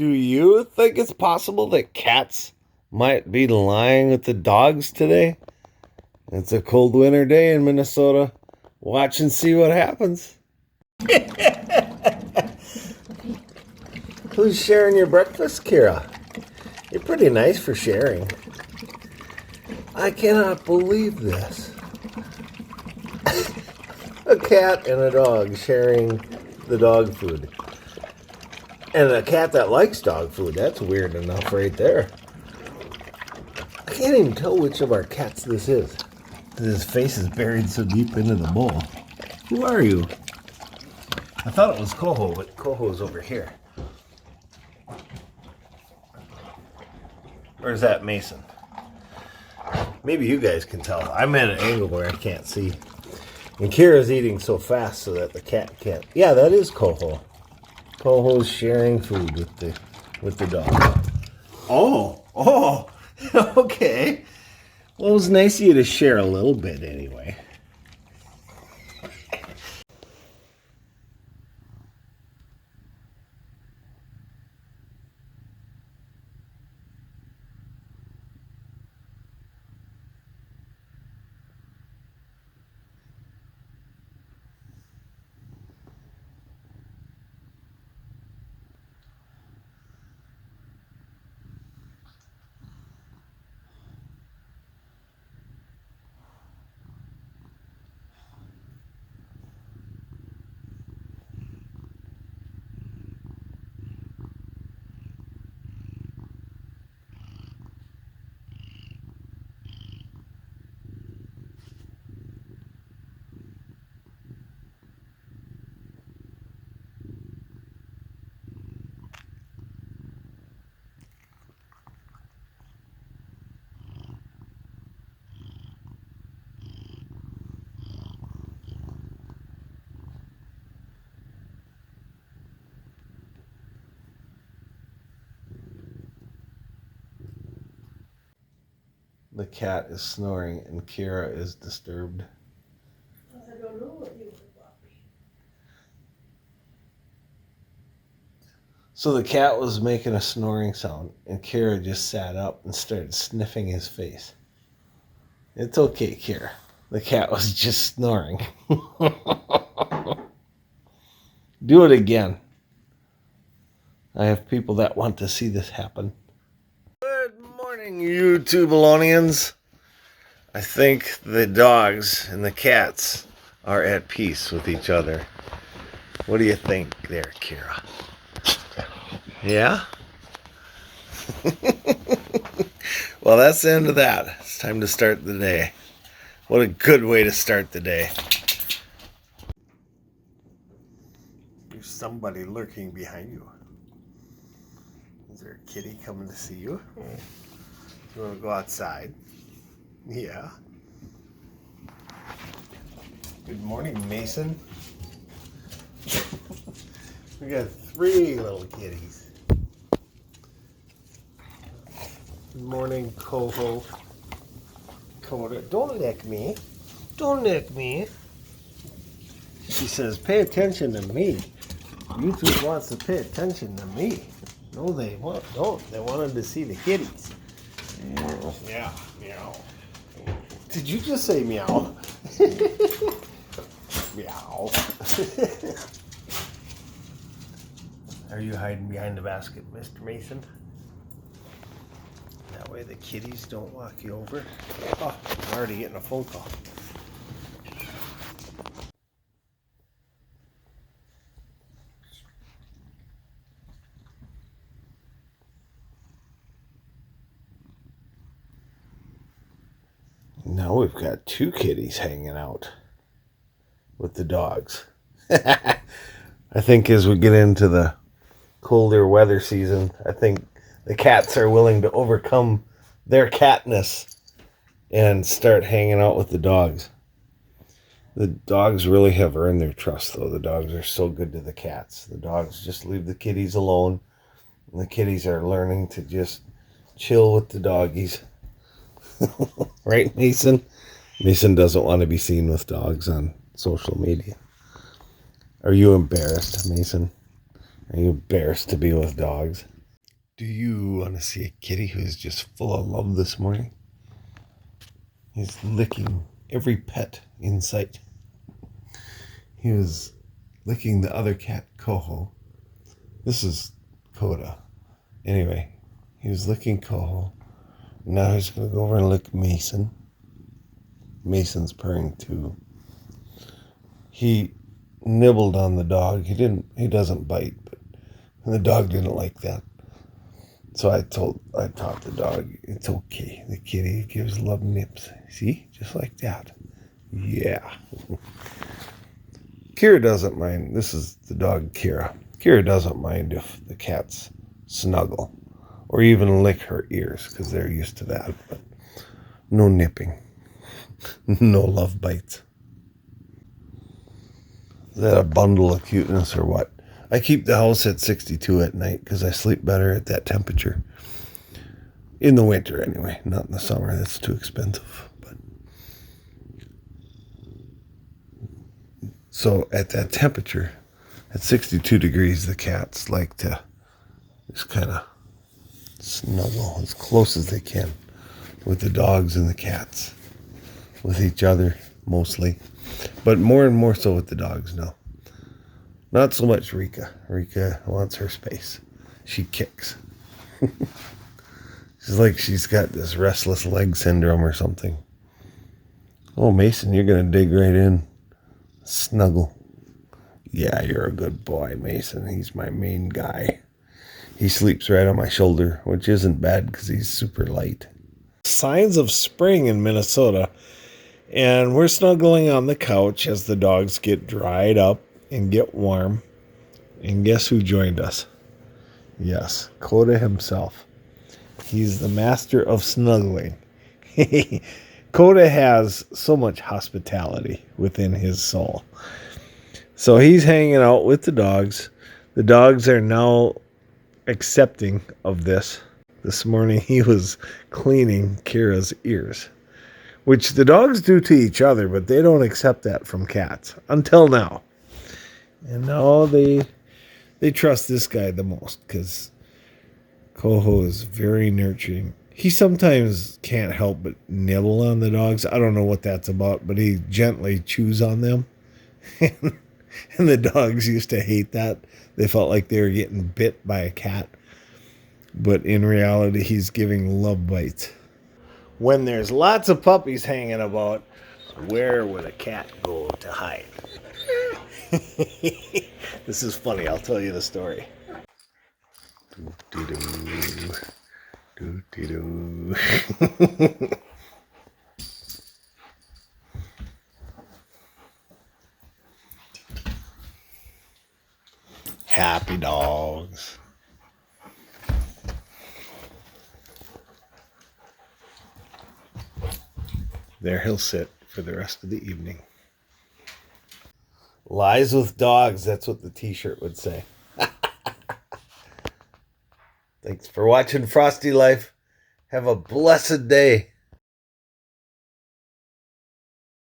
Do you think it's possible that cats might be lying with the dogs today? It's a cold winter day in Minnesota. Watch and see what happens. Who's sharing your breakfast, Kira? You're pretty nice for sharing. I cannot believe this. A cat and a dog sharing the dog food. And a cat that likes dog food. That's weird enough right there. I can't even tell which of our cats this is. His face is buried so deep into the bowl. Who are you? I thought it was Coho, but Coho's over here. Or is that Mason? Maybe you guys can tell. I'm at an angle where I can't see. And Kira's eating so fast so that the cat can't. Yeah, that is Coho. Coho's sharing food with the dog. Oh, okay. Well, it was nice of you to share a little bit anyway. The cat is snoring and Kira is disturbed. I don't know what you would want me. So the cat was making a snoring sound and Kira just sat up and started sniffing his face. It's okay, Kira. The cat was just snoring. Do it again. I have people that want to see this happen. Good morning, YouTubealonians. I think the dogs and the cats are at peace with each other. What do you think there, Kira? Yeah? Well, that's the end of that. It's time to start the day. What a good way to start the day. There's somebody lurking behind you. Is there a kitty coming to see you? You want to go outside? Yeah. Good morning, Mason. We got 3 little kitties. Good morning, Coho. Coda. Don't lick me. Don't lick me. She says, pay attention to me. YouTube wants to pay attention to me. No, they don't. They wanted to see the kitties. Yeah, meow. Did you just say meow? Meow. Are you hiding behind the basket, Mr. Mason? That way the kitties don't walk you over. Oh, I'm already getting a phone call. Now we've got 2 kitties hanging out with the dogs. I think as we get into the colder weather season, I think the cats are willing to overcome their catness and start hanging out with the dogs. The dogs really have earned their trust, though. The dogs are so good to the cats. The dogs just leave the kitties alone, and the kitties are learning to just chill with the doggies. Right, Mason? Mason doesn't want to be seen with dogs on social media. Are you embarrassed, Mason? Are you embarrassed to be with dogs? Do you want to see a kitty who's just full of love this morning? He's licking every pet in sight. He was licking the other cat, Coho. This is Coda. Anyway, he was licking Coho. Now he's going to go over and lick Mason. Mason's purring too. He nibbled on the dog. He doesn't bite, but the dog didn't like that. So I taught the dog, it's okay. The kitty gives love nips. See? Just like that. Yeah. Kira doesn't mind. This is the dog, Kira. Kira doesn't mind if the cats snuggle or even lick her ears because they're used to that. But no nipping. No love bites. Is that a bundle of cuteness or what? I keep the house at 62 at night because I sleep better at that temperature. In the winter, anyway. Not in the summer. That's too expensive. But so at that temperature, at 62 degrees, the cats like to just kind of snuggle as close as they can with the dogs and the cats. With each other, mostly. But more and more so with the dogs now. Not so much Rika. Rika wants her space. She kicks. She's like she's got this restless leg syndrome or something. Oh, Mason, you're going to dig right in. Snuggle. Yeah, you're a good boy, Mason. He's my main guy. He sleeps right on my shoulder, which isn't bad because he's super light. Signs of spring in Minnesota. And we're snuggling on the couch as the dogs get dried up and get warm. And guess who joined us? Yes, Coda himself. He's the master of snuggling. Coda has so much hospitality within his soul. So he's hanging out with the dogs. The dogs are now accepting of this. This morning he was cleaning Kira's ears, which the dogs do to each other, but they don't accept that from cats until now. And now they trust this guy the most because Coho is very nurturing. He sometimes can't help but nibble on the dogs. I don't know what that's about, but he gently chews on them. And the dogs used to hate that. They felt like they were getting bit by a cat. But in reality, he's giving love bites. When there's lots of puppies hanging about, where would a cat go to hide? This is funny. I'll tell you the story. Doo-dee-doo. Doo-dee-doo. Happy dogs. There he'll sit for the rest of the evening. Lies with dogs, that's what the t-shirt would say. Thanks for watching Frosty Life. Have a blessed day.